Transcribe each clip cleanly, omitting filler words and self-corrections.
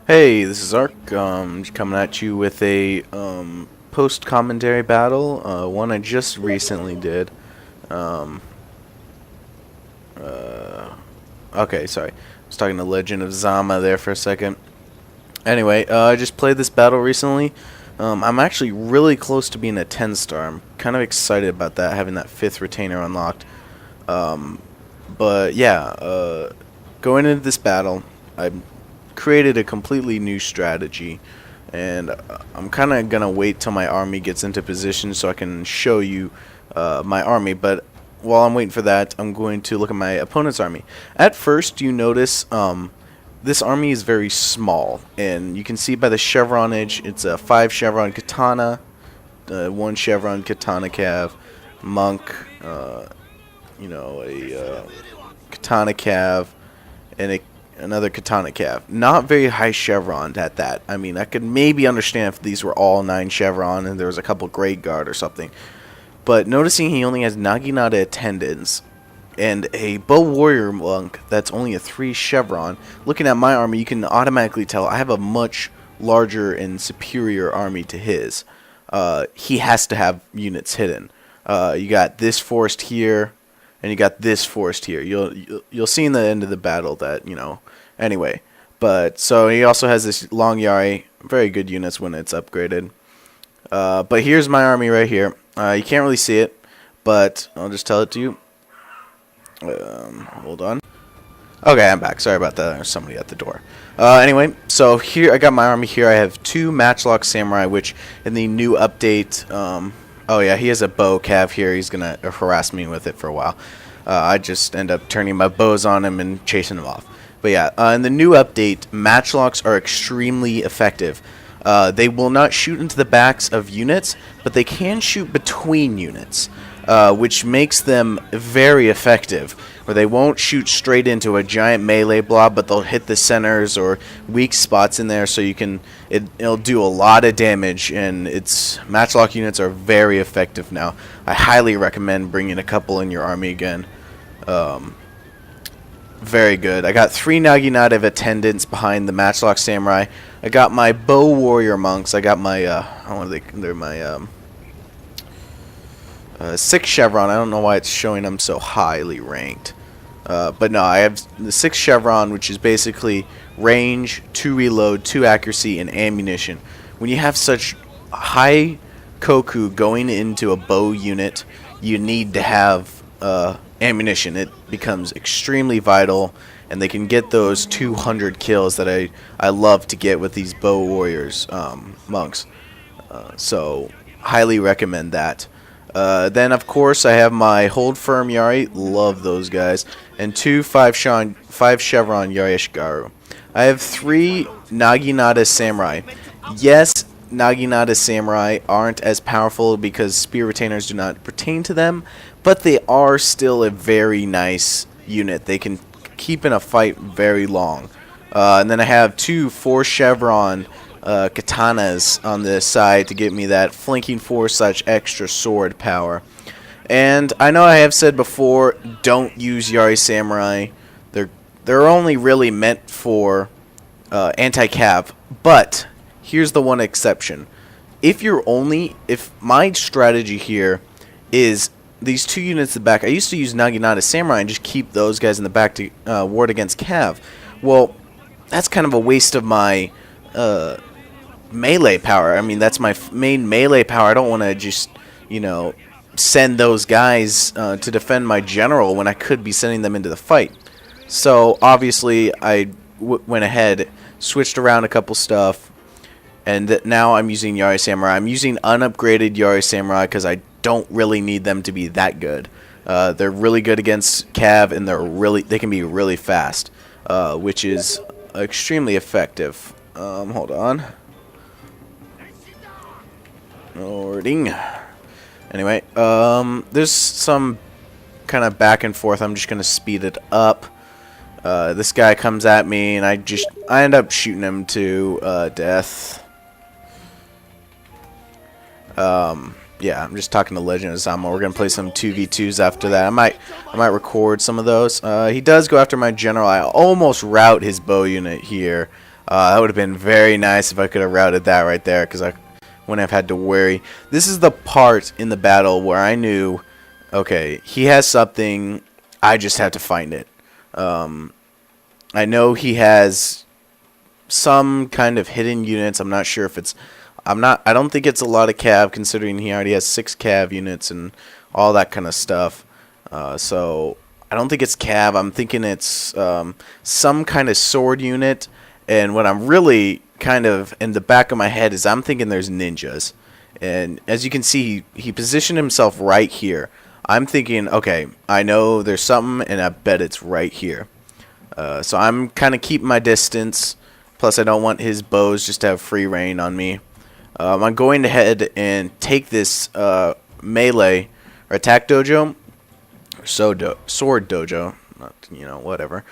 Hey, this is Ark. Just coming at you with a post-commentary battle. One I just recently did. Um, okay, sorry. I was talking to Legend of Zama there for a second. Anyway, I just played this battle recently. I'm actually really close to being a 10-star. I'm kind of excited about that, having that 5th retainer unlocked. But yeah, going into this battle, I created a completely new strategy, and I'm kind of gonna wait till my army gets into position so I can show you my army. But while I'm waiting for that, I'm going to look at my opponent's army. At first, you notice this army is very small, and you can see by the chevronage, it's a 5 chevron katana, 1 chevron katana cav, monk, a katana cav, and another katana cav. Not very high chevron at that. I mean, I could maybe understand if these were all 9 chevron and there was a couple great guard or something. But noticing he only has naginata attendants and a bow warrior monk that's only a 3 chevron, looking at my army, you can automatically tell I have a much larger and superior army to his. He has to have units hidden. You got this forest here, and you got this forest here. You'll see in the end of the battle that, anyway. But so he also has this long Yari, very good units when it's upgraded. But here's my army right here. You can't really see it, but I'll just tell it to you. Hold on. Okay, I'm back. Sorry about that. There's somebody at the door. Anyway, so here I got my army here. I have 2 matchlocks samurai, which in the new update, oh yeah, he has a bow cav here. He's gonna harass me with it for a while. I just end up turning my bows on him and chasing him off. But yeah, in the new update, matchlocks are extremely effective. They will not shoot into the backs of units, but they can shoot between units, which makes them very effective. Where they won't shoot straight into a giant melee blob, but they'll hit the centers or weak spots in there, so you can it'll do a lot of damage. And matchlock units are very effective now. I highly recommend bringing a couple in your army again. Very good. I got 3 naginata attendants behind the matchlock samurai. I got my bow warrior monks. I got my they're my 6 chevron. I don't know why it's showing them so highly ranked. But no, I have the 6 chevron, which is basically range, 2 reload, 2 accuracy, and ammunition. When you have such high koku going into a bow unit, you need to have ammunition. It becomes extremely vital, and they can get those 200 kills that I love to get with these bow warriors monks. So highly recommend that. Then of course I have my hold firm Yari, love those guys, and 2 5 chevron Yari Shigaru. I have 3 naginata samurai. Yes, naginata samurai aren't as powerful because spear retainers do not pertain to them, but they are still a very nice unit. They can keep in a fight very long. And then I have 2 4 chevron katanas on the side to give me that flanking force / extra sword power. And I know I have said before, don't use Yari Samurai. They're only really meant for anti-cav. But here's the one exception. If my strategy here is these 2 units in the back, I used to use Naginata Samurai and just keep those guys in the back to ward against cav. Well, that's kind of a waste of my melee power. I mean, that's my main melee power. I don't want to just, send those guys to defend my general when I could be sending them into the fight. So obviously I went ahead, switched around a couple stuff, and now I'm using Yari Samurai. I'm using unupgraded Yari Samurai because I don't really need them to be that good. They're really good against cav, and they can be really fast, which is extremely effective. Hold on. Loading. Anyway, there's some kind of back and forth. I'm just gonna speed it up. This guy comes at me, and I end up shooting him to death. Yeah, I'm just talking to Legend of Zama. We're gonna play some 2v2s after that. I might record some of those. He does go after my general. I almost rout his bow unit here. That would have been very nice if I could have routed that right there, because I wouldn't have had to worry. This is the part in the battle where I knew, okay, he has something, I just have to find it. I know he has some kind of hidden units. I'm not sure if it's, I don't think it's a lot of cav, considering he already has 6 cav units and all that kind of stuff. So I don't think it's cav. I'm thinking it's some kind of sword unit. And what I'm really kind of in the back of my head is I'm thinking there's ninjas. And as you can see, he positioned himself right here. I'm thinking, okay, I know there's something, and I bet it's right here. So I'm kind of keeping my distance. Plus, I don't want his bows just to have free reign on me. I'm going ahead and take this melee or attack dojo, or sword dojo, whatever.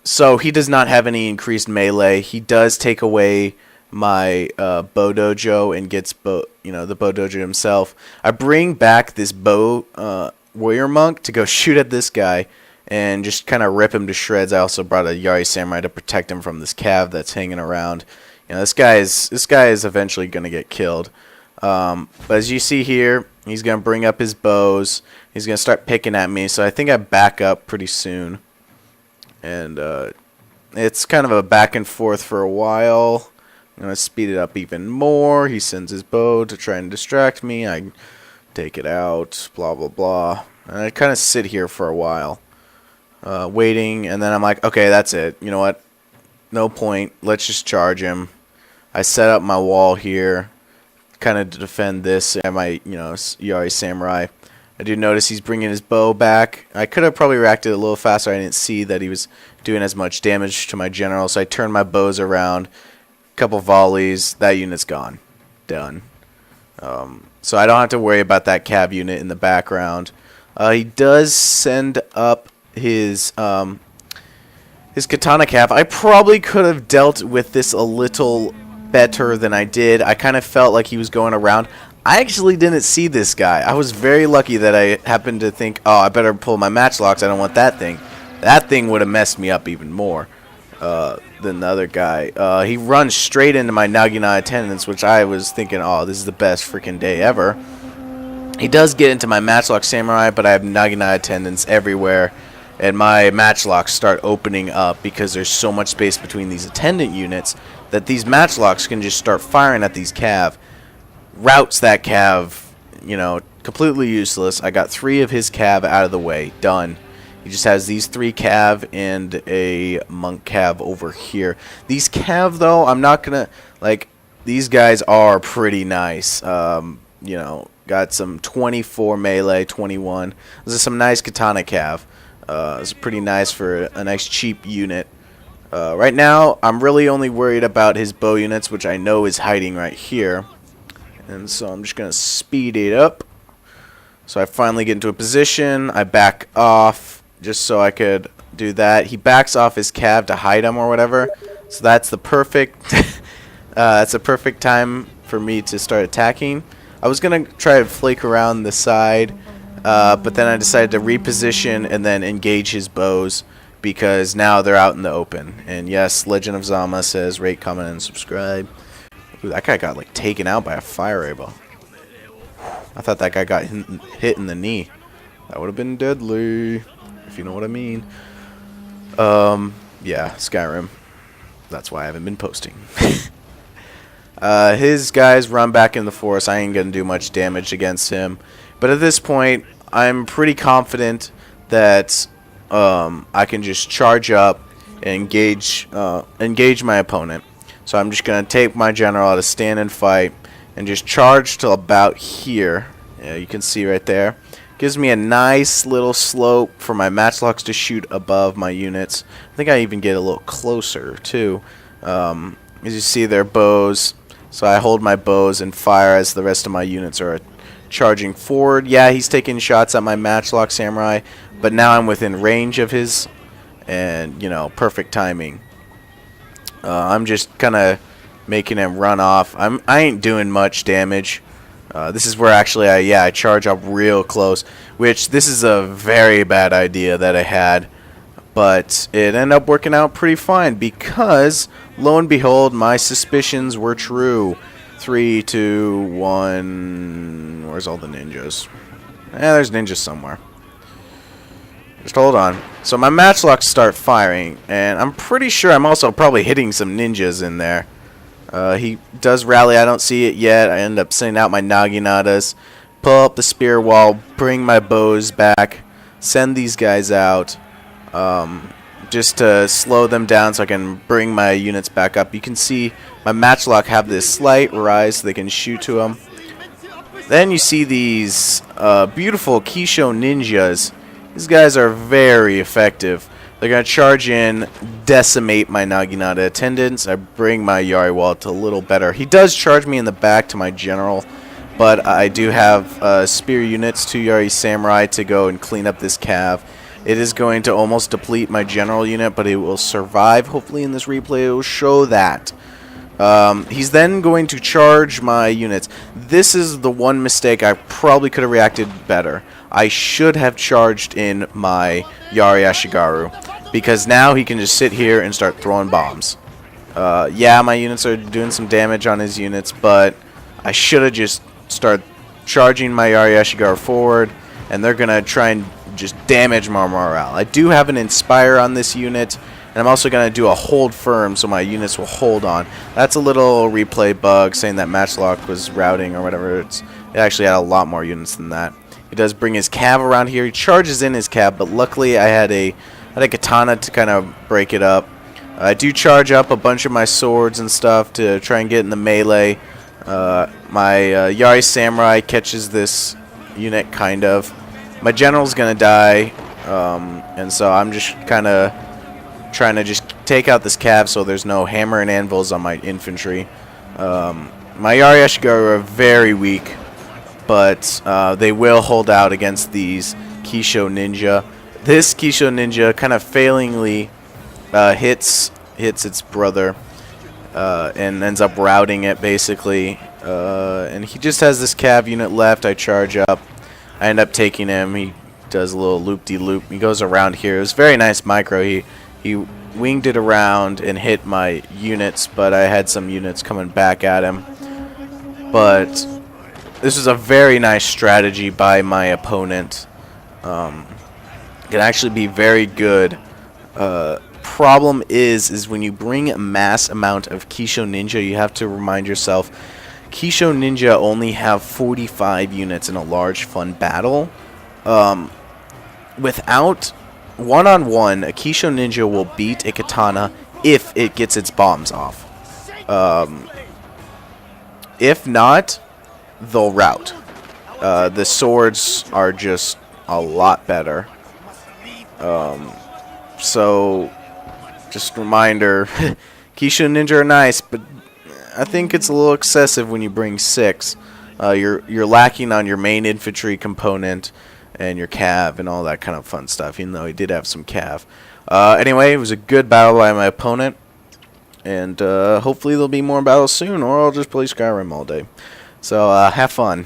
So he does not have any increased melee. He does take away my bow dojo and gets the bow dojo himself. I bring back this bow warrior monk to go shoot at this guy and just kind of rip him to shreds. I also brought a Yari samurai to protect him from this cav that's hanging around. This guy is eventually going to get killed. But as you see here, he's going to bring up his bows. He's going to start picking at me. So I think I back up pretty soon. And it's kind of a back and forth for a while. I'm going to speed it up even more. He sends his bow to try and distract me. I take it out, blah, blah, blah. And I kind of sit here for a while, waiting. And then I'm like, okay, that's it. You know what? No point. Let's just charge him. I set up my wall here, kind of to defend this. And my, Yari samurai. I do notice he's bringing his bow back. I could have probably reacted a little faster. I didn't see that he was doing as much damage to my general, so I turned my bows around. A couple volleys. That unit's gone. Done. So I don't have to worry about that cav unit in the background. He does send up his katana cav. I probably could have dealt with this a little better than I did. I kind of felt like he was going around. I actually didn't see this guy. I was very lucky that I happened to think, oh, I better pull my matchlocks. I don't want that thing. That thing would have messed me up even more than the other guy. He runs straight into my naginata attendants, which I was thinking, oh, this is the best freaking day ever. He does get into my matchlock samurai, but I have naginata attendants everywhere. And my matchlocks start opening up because there's so much space between these attendant units that these matchlocks can just start firing at these cav. Routes that cav, completely useless. I got 3 of his cav out of the way. Done. He just has these 3 cav and a monk cav over here. These cav, though, I'm not going to, these guys are pretty nice. Got some 24 melee, 21. This is some nice katana cav. It's pretty nice for a nice cheap unit. Right now, I'm really only worried about his bow units, which I know is hiding right here. And so I'm just going to speed it up. So I finally get into a position. I back off just so I could do that. He backs off his cav to hide him or whatever. So that's the perfect that's a perfect time for me to start attacking. I was going to try to flake around the side, but then I decided to reposition and then engage his bows because now they're out in the open. And yes, Legend of Zama says rate, comment, and subscribe. Ooh, that guy got taken out by a fire arrow. I thought that guy got hit in the knee. That would have been deadly, if you know what I mean. Yeah, Skyrim. That's why I haven't been posting. His guys run back in the forest. I ain't gonna do much damage against him. But at this point, I'm pretty confident that I can just charge up and engage my opponent. So I'm just going to take my general out of stand and fight and just charge till about here. Yeah, you can see right there. Gives me a nice little slope for my matchlocks to shoot above my units. I think I even get a little closer too. As you see, their bows. So I hold my bows and fire as the rest of my units are charging forward. Yeah, he's taking shots at my matchlock samurai, but now I'm within range of his, and perfect timing. I'm just kind of making him run off. I ain't doing much damage. This is where actually I charge up real close, which this is a very bad idea that I had. But it ended up working out pretty fine because, lo and behold, my suspicions were true. 3, 2, 1... Where's all the ninjas? There's ninjas somewhere. Just hold on. So my matchlocks start firing, and I'm pretty sure I'm also probably hitting some ninjas in there. He does rally. I don't see it yet. I end up sending out my naginatas, pull up the spear wall, bring my bows back, send these guys out, just to slow them down so I can bring my units back up. You can see my matchlock have this slight rise so they can shoot to them. Then you see these beautiful Kisho ninjas. These guys are very effective. They're going to charge in, decimate my Naginata attendants. I bring my Yari wall to a little better. He does charge me in the back to my general, but I do have spear units, 2 Yari samurai to go and clean up this cav. It is going to almost deplete my general unit, but it will survive. Hopefully in this replay it will show that. He's then going to charge my units. This is the one mistake. I probably could have reacted better. I should have charged in my Yari Ashigaru, because now he can just sit here and start throwing bombs. Yeah, my units are doing some damage on his units, but I should have just started charging my Yari Ashigaru forward, and they're going to try and just damage my morale. I do have an Inspire on this unit, and I'm also going to do a hold firm so my units will hold on. That's a little replay bug saying that matchlock was routing or whatever. It actually had a lot more units than that. He does bring his cav around here. He charges in his cav, but luckily I had a katana to kind of break it up. I do charge up a bunch of my swords and stuff to try and get in the melee. My Yari Samurai catches this unit, kind of. My general's going to die, and so I'm just kind of trying to just take out this cav so there's no hammer and anvils on my infantry. My Yari Ashigaru are very weak, but they will hold out against these Kisho ninja. This Kisho ninja kind of failingly hits its brother and ends up routing it, basically. And he just has this cav unit left. I charge up. I end up taking him. He does a little loop-de-loop. He goes around here. It was very nice micro. He winged it around and hit my units, but I had some units coming back at him. But this is a very nice strategy by my opponent. It can actually be very good. Problem is when you bring a mass amount of Kisho ninja, you have to remind yourself, Kisho ninja only have 45 units in a large fun battle. Without one-on-one, a Kisho ninja will beat a katana if it gets its bombs off. If not, they'll rout. The swords are just a lot better. So, just a reminder, Kisho ninja are nice, but I think it's a little excessive when you bring 6. You're lacking on your main infantry component and your cav and all that kind of fun stuff, even though he did have some cav. Anyway, it was a good battle by my opponent, and hopefully there'll be more battles soon, or I'll just play Skyrim all day. So, have fun.